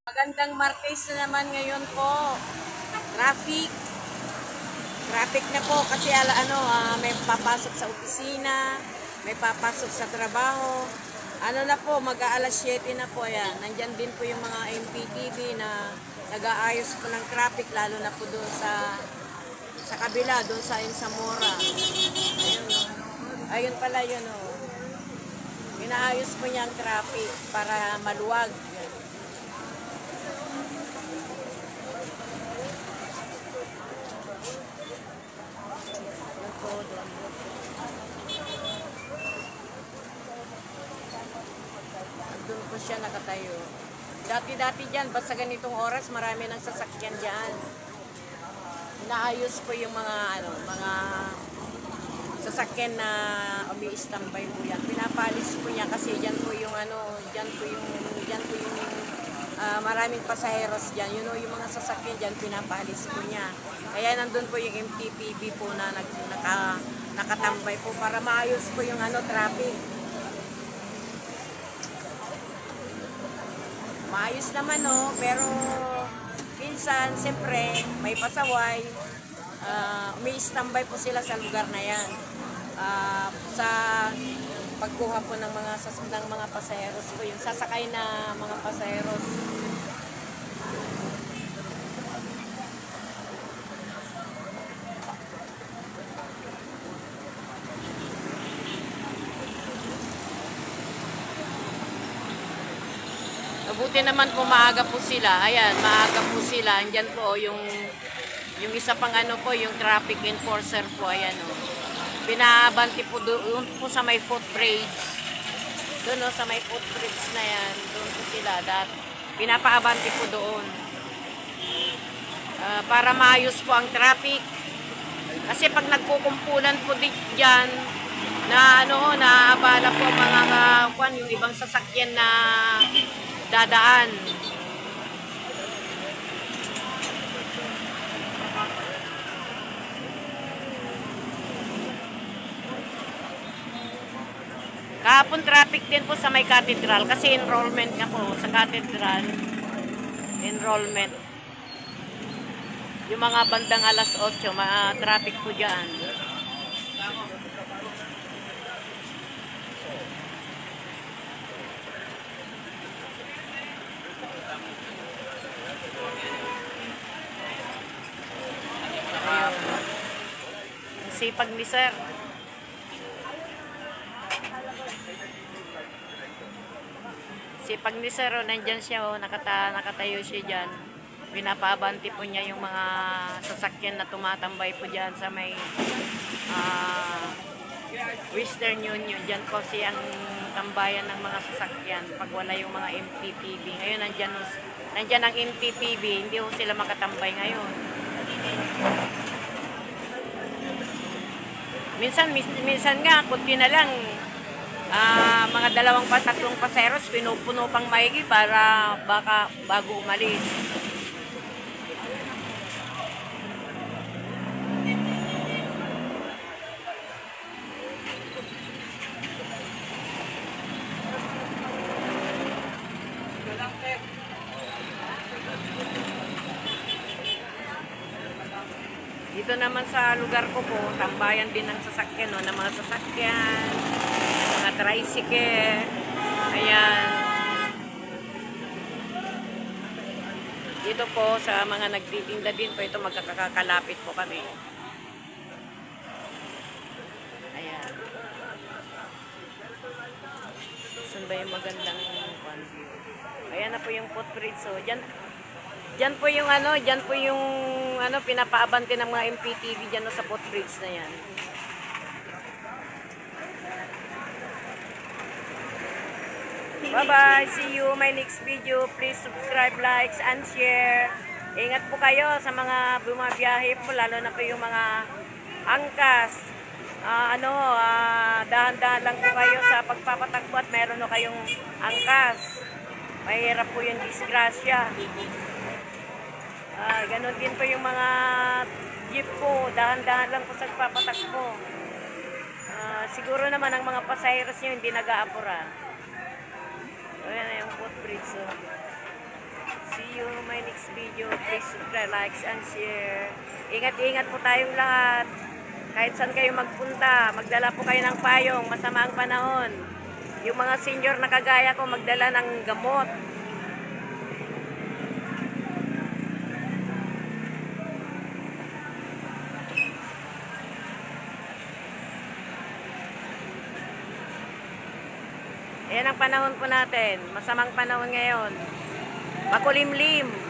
Magandang Martes na naman ngayon po. Traffic. Traffic na po kasi may papasok sa opisina, may papasok sa trabaho. Ano na po, mag-aalas 7 na po yan. Nandyan din po yung mga MPTV na nag-aayos po ng traffic, lalo na po doon sa kabila, doon sa Insamora. Ayun, ayun pala yun, oh. Inaayos po niya ang traffic para maluwag. Doon po siya nakatayo. Dati-dati dyan, basta ganitong oras, marami ng sasakyan dyan. Inaayos po yung mga sasakyan na umi-standby po yan. Pinapalis po niya kasi dyan po yung maraming pasaheros dyan. Yung mga sasakyan dyan, pinapalis po niya. Kaya nandun po yung MTPB po na nakatambay po para maayos po yung traffic. Maayos naman, no, pero minsan, siyempre, may pasaway, umi-standby po sila sa lugar na yan. Sa pagkuha po ng mga pasaheros po, yung sasakay na mga pasaheros. Mabuti naman po maaga po sila. Ayan, maaga po sila. Andyan po yung isa pang yung traffic enforcer po. Ayan o. Binabanti po doon po sa may footbridge. Doon o, sa may footbridge na yan. Doon po sila. Pinapaabanti po doon. Para maayos po ang traffic. Kasi pag nagkukumpulan po dyan, naabala po yung ibang sasakyan na dadaan. Kahapon traffic din po sa may cathedral kasi enrollment nga po sa cathedral. Enrollment. Yung mga bandang alas 8, traffic po dyan. Sipag ni sir. Sipag ni sir, nandyan siya, nakatayo siya dyan. Pinapaabanti po niya yung mga sasakyan na tumatambay po dyan sa may Western Union. Dyan po siyang tambayan ng mga sasakyan pag wala yung mga MPPB. Ngayon nandyan ang MPPB, hindi po sila makatambay ngayon. Minsan nga, kunti na lang, mga 2-3 paseros, pinupuno pang maigi para bago umalis. Dito naman sa lugar ko po, tambayan din ng sasakyan, no, ng mga sasakyan, ng mga tricycle. Ayan. Dito po sa mga nagtitinda din po, ito magkakakalapit po kami. Ayan. Saan ba yung magandang view? Ayan na po yung footbridge. So, Diyan po yung pinapaabante ng mga MPTV diyan sa footbridge na yan. Bye-bye. See you my next video. Please subscribe, likes, and share. Ingat po kayo sa mga bumabiyahe po, lalo na po yung mga angkas. Dahan-dahan lang po kayo sa pagpapatakbo at meron na kayong angkas. Mahirap po yung disgrasya. Ganon din po yung mga jeep po, dahan-dahan lang po sa pagpapatakbo. Siguro naman ang mga pasaheros nyo hindi nag-aapura. Ayan na yung footbridge. So, next video. Please subscribe, like, and share. Ingat-ingat po tayong lahat. Kahit saan kayo magpunta, magdala po kayo ng payong, masama ang panahon. Yung mga senior na kagaya ko, magdala ng gamot. Ayan ang panahon po natin. Masamang panahon ngayon. Makulimlim.